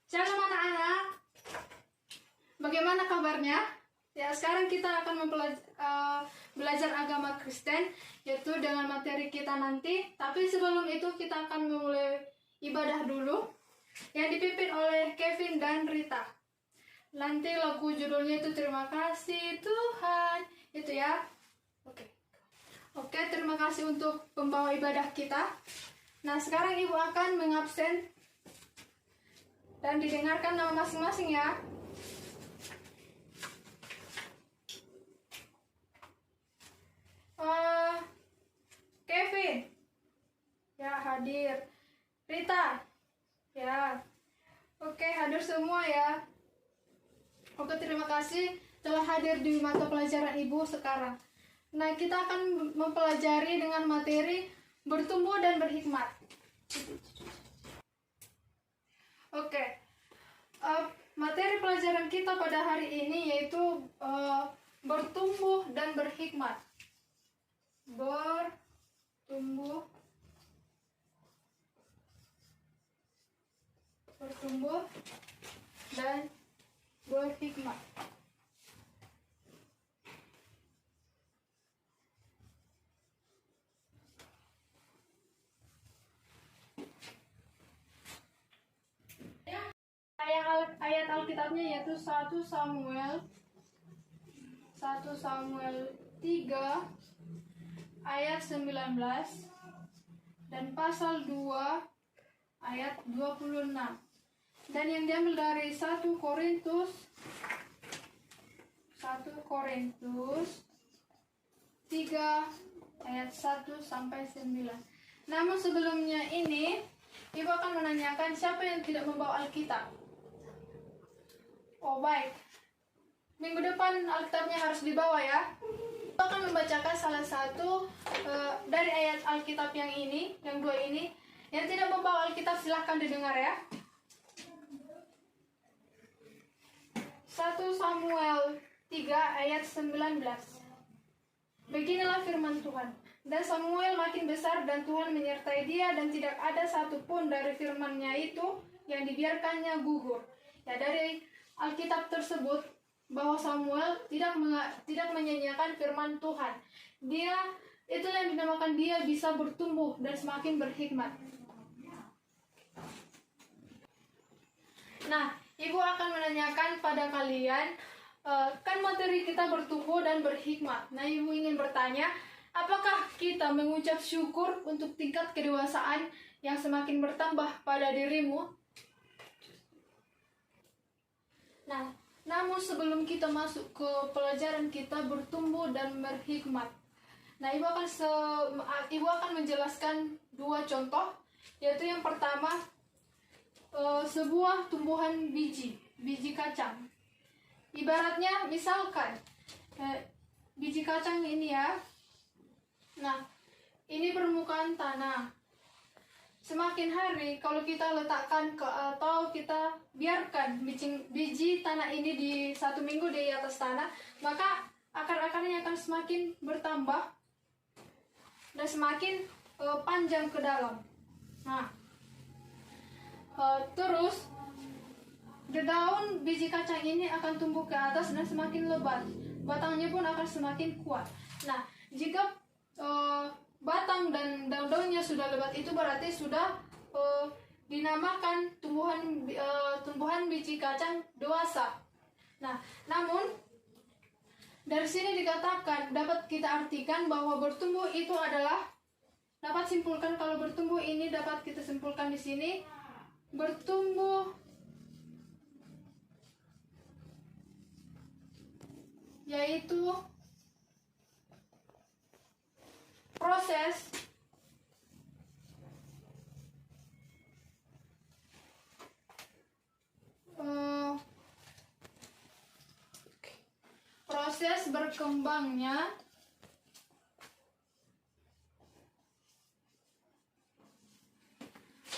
Shalom anak-anak, bagaimana kabarnya? Ya, sekarang kita akan belajar agama Kristen, yaitu dengan materi kita nanti. Tapi sebelum itu kita akan memulai ibadah dulu, yang dipimpin oleh Kevin dan Rita. Nanti lagu judulnya itu Terima Kasih Tuhan, itu ya. Oke, terima kasih untuk pembawa ibadah kita. Nah, sekarang ibu akan mengabsen dan didengarkan nama masing-masing ya. Kevin, ya hadir. Rita, ya. Oke, hadir semua ya. Oke, terima kasih telah hadir di mata pelajaran ibu sekarang. Nah, kita akan mempelajari dengan materi bertumbuh dan berhikmat. Oke, materi pelajaran kita pada hari ini yaitu bertumbuh dan berhikmat. Bertumbuh dan berhikmat. Ayat Alkitabnya yaitu 1 Samuel 3 ayat 19 dan pasal 2 ayat 26. Dan yang diambil dari 1 Korintus 3 ayat 1 sampai 9. Namun sebelumnya ini ibu akan menanyakan siapa yang tidak membawa Alkitab. Oh baik, minggu depan Alkitabnya harus dibawa ya. Ibu akan membacakan salah satu dari ayat Alkitab yang ini, yang 2 ini. Yang tidak membawa Alkitab silahkan didengar ya. 1 Samuel 3 ayat 19. Beginilah firman Tuhan. Dan Samuel makin besar dan Tuhan menyertai dia dan tidak ada satupun dari firman-Nya itu yang dibiarkannya gugur. Ya, dari Alkitab tersebut bahwa Samuel tidak menyanyiakan firman Tuhan. Itulah yang dinamakan dia bisa bertumbuh dan semakin berhikmat. Nah, ibu akan menanyakan pada kalian, kan materi kita bertumbuh dan berhikmat. Nah, ibu ingin bertanya, apakah kita mengucap syukur untuk tingkat kedewasaan yang semakin bertambah pada dirimu? Nah, namun sebelum kita masuk ke pelajaran kita bertumbuh dan berhikmat, nah ibu akan menjelaskan 2 contoh, yaitu yang pertama sebuah tumbuhan biji kacang. Ibaratnya misalkan biji kacang ini ya. Nah, ini permukaan tanah. Semakin hari kalau kita letakkan atau kita biarkan biji tanah ini di 1 minggu di atas tanah, maka akar-akarnya akan semakin bertambah dan semakin panjang ke dalam. Nah, terus daun biji kacang ini akan tumbuh ke atas dan semakin lebat. Batangnya pun akan semakin kuat. Nah, jika batang dan daun-daunnya sudah lebat, itu berarti sudah dinamakan tumbuhan biji kacang dewasa. Nah, namun dari sini dikatakan, dapat kita artikan bahwa bertumbuh itu adalah, dapat simpulkan kalau bertumbuh ini dapat kita simpulkan di sini, bertumbuh yaitu proses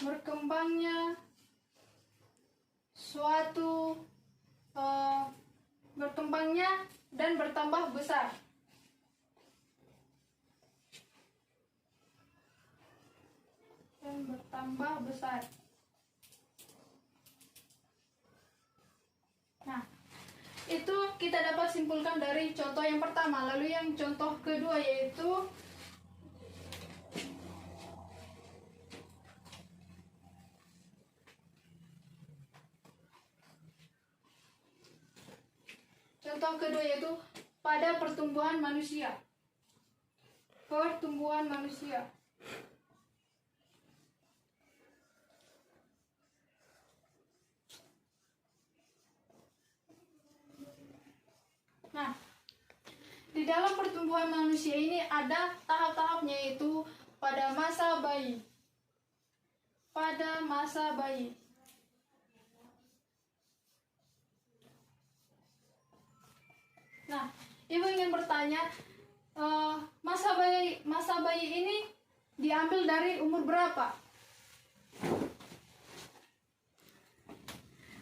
berkembangnya suatu berkembangnya dan bertambah besar. Dan bertambah besar. kita dapat simpulkan dari contoh yang pertama. Lalu yang contoh kedua yaitu pada pertumbuhan manusia. Pertumbuhan manusia. Nah, di dalam pertumbuhan manusia ini ada tahap-tahapnya, yaitu pada masa bayi. Pada masa bayi. Nah, ibu ingin bertanya, masa bayi ini diambil dari umur berapa?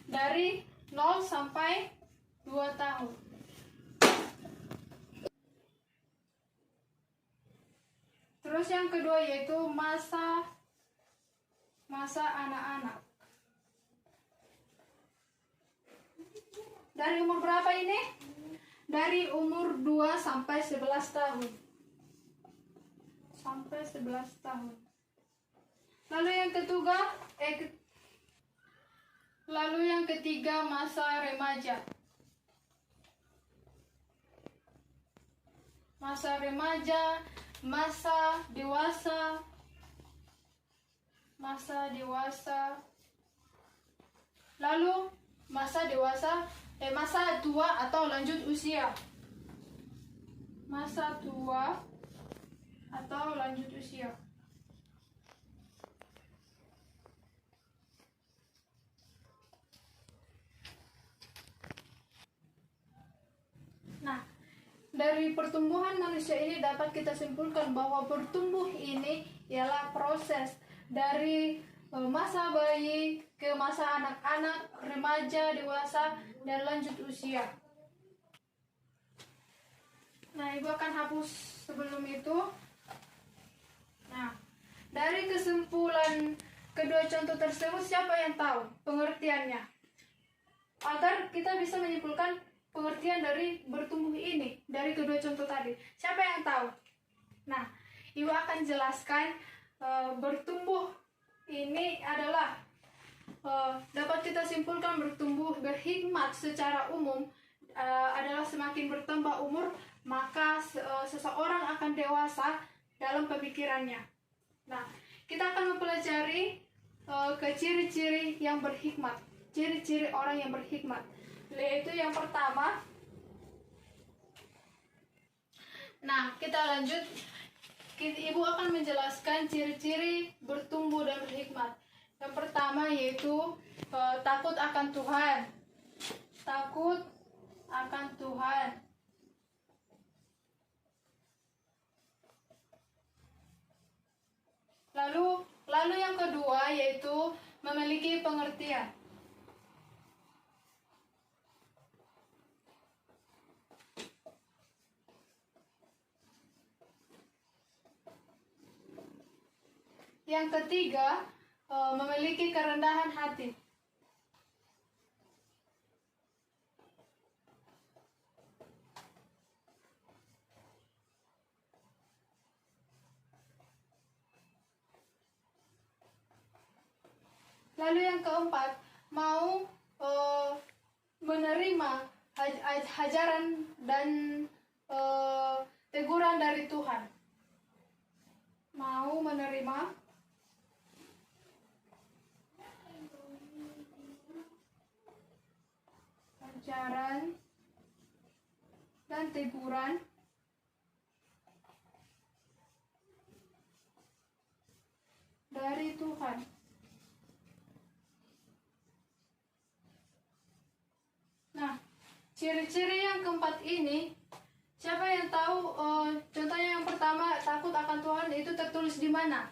Dari 0 sampai 2 tahun. Terus yang kedua yaitu masa anak-anak. Dari umur berapa ini? Dari umur 2 sampai 11 tahun. Sampai 11 tahun. Lalu yang ketiga masa remaja. Masa remaja, masa dewasa. Lalu masa tua atau lanjut usia. Masa tua atau lanjut usia. Nah, dari pertumbuhan manusia ini dapat kita simpulkan bahwa bertumbuh ini ialah proses dari masa bayi ke masa anak-anak, remaja, dewasa, dan lanjut usia. Nah, ibu akan hapus sebelum itu. Nah, dari kesimpulan kedua contoh tersebut, siapa yang tahu pengertiannya? Agar kita bisa menyimpulkan pengertian dari bertumbuh ini dari kedua contoh tadi. Siapa yang tahu? Nah, ibu akan jelaskan bertumbuh ini adalah dapat kita simpulkan bertumbuh berhikmat secara umum adalah semakin bertambah umur maka seseorang akan dewasa dalam pemikirannya. Nah, kita akan mempelajari ke ciri-ciri yang berhikmat, ciri-ciri orang yang berhikmat, yaitu yang pertama. Nah, kita lanjut. Ibu akan menjelaskan ciri-ciri bertumbuh dan berhikmat. Yang pertama yaitu takut akan Tuhan. Takut akan Tuhan. Lalu yang kedua yaitu memiliki pengertian. Yang ketiga, memiliki kerendahan hati. Lalu yang keempat, mau menerima ajaran dan teguran dari Tuhan. Mau menerima ajaran dan teguran dari Tuhan. Nah, ciri-ciri yang keempat ini, siapa yang tahu? Contohnya yang pertama, takut akan Tuhan, itu tertulis di mana?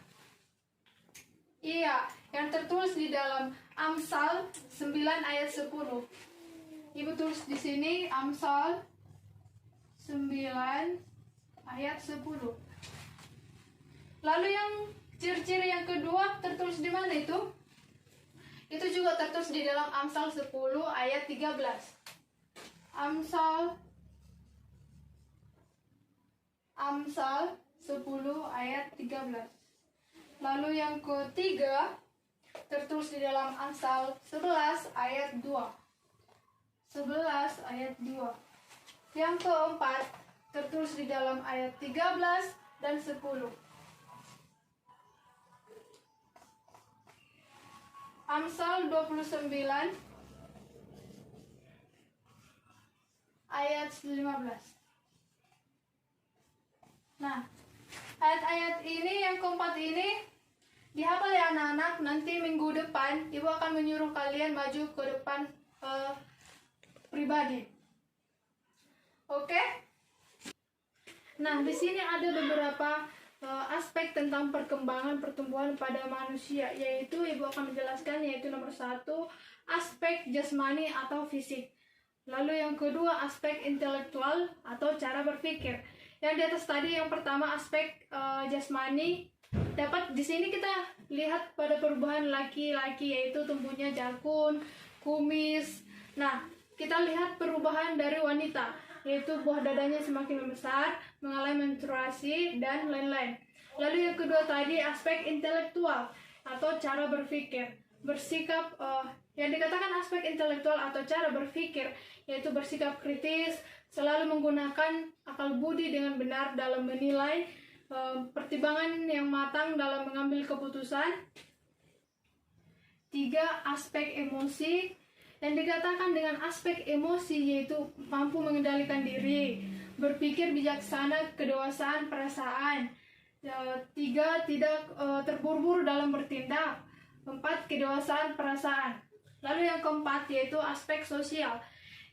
Iya, yang tertulis di dalam Amsal 9 ayat 10. Ibu tulis di sini Amsal 9 ayat 10. Lalu yang ciri-ciri yang kedua tertulis di mana itu? Itu juga tertulis di dalam Amsal 10 ayat 13. Amsal 10 ayat 13. Lalu yang ketiga tertulis di dalam Amsal 11 ayat 2. 11 ayat 2. Yang keempat tertulis di dalam ayat 13 dan 10. Amsal 29 ayat 15. Nah, ayat-ayat ini yang keempat ini dihafal ya anak-anak. Nanti minggu depan ibu akan menyuruh kalian maju ke depan pribadi. Oke? Nah, di sini ada beberapa aspek tentang perkembangan pertumbuhan pada manusia, yaitu ibu akan menjelaskan, yaitu nomor 1 aspek jasmani atau fisik. Lalu yang kedua aspek intelektual atau cara berpikir. Yang di atas tadi yang pertama aspek jasmani, dapat di sini kita lihat pada perubahan laki-laki, yaitu tumbuhnya jakun, kumis. Nah, kita lihat perubahan dari wanita, yaitu buah dadanya semakin membesar, mengalami menstruasi, dan lain-lain. Lalu yang kedua tadi aspek intelektual atau cara berpikir, bersikap, yang dikatakan aspek intelektual atau cara berpikir, yaitu bersikap kritis, selalu menggunakan akal budi dengan benar dalam menilai, pertimbangan yang matang dalam mengambil keputusan. 3 aspek emosi. Yang dikatakan dengan aspek emosi yaitu mampu mengendalikan diri, berpikir bijaksana, kedewasaan perasaan. 3 tidak terburu-buru dalam bertindak. 4 kedewasaan perasaan. Lalu yang keempat yaitu aspek sosial.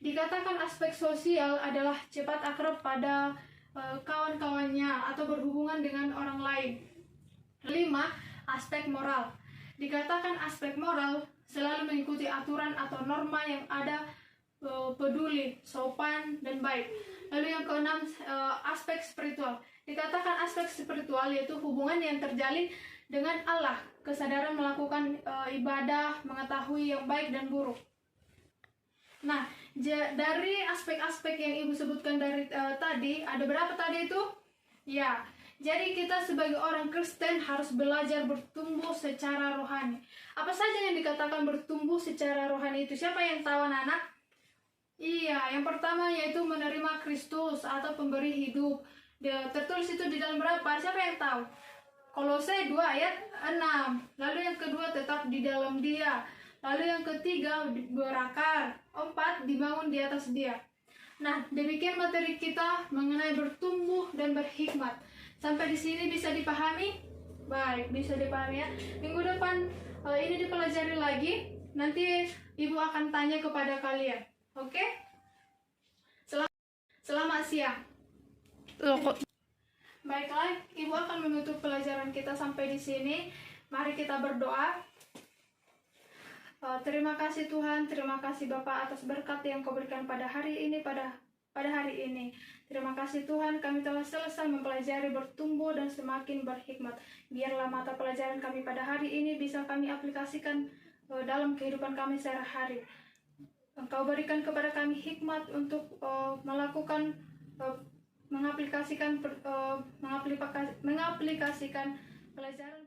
Dikatakan aspek sosial adalah cepat akrab pada kawan-kawannya atau berhubungan dengan orang lain. 5 aspek moral. Dikatakan aspek moral selalu mengikuti aturan atau norma yang ada, peduli, sopan, dan baik. Lalu yang keenam aspek spiritual. Dikatakan aspek spiritual yaitu hubungan yang terjalin dengan Allah, kesadaran melakukan ibadah, mengetahui yang baik dan buruk. Nah, dari aspek-aspek yang ibu sebutkan dari tadi, ada berapa tadi itu? Ya, jadi kita sebagai orang Kristen harus belajar bertumbuh secara rohani. Apa saja yang dikatakan bertumbuh secara rohani itu? Siapa yang tahu anak-anak? Iya, yang pertama yaitu menerima Kristus atau pemberi hidup. Tertulis itu di dalam berapa? Siapa yang tahu? Kolose 2 ayat 6. Lalu yang kedua tetap di dalam Dia. Lalu yang ketiga berakar. 4 dibangun di atas Dia. Nah, demikian materi kita mengenai bertumbuh dan berhikmat. Sampai di sini bisa dipahami? Baik, bisa dipahami ya. Minggu depan ini dipelajari lagi. Nanti ibu akan tanya kepada kalian. Oke? Selamat siang. Baiklah, ibu akan menutup pelajaran kita sampai di sini. Mari kita berdoa. Terima kasih Tuhan, terima kasih Bapak atas berkat yang Kau berikan pada hari ini, pada hari ini. Terima kasih Tuhan, kami telah selesai mempelajari bertumbuh dan semakin berhikmat. Biarlah mata pelajaran kami pada hari ini bisa kami aplikasikan dalam kehidupan kami sehari-hari. Engkau berikan kepada kami hikmat untuk melakukan, mengaplikasikan pelajaran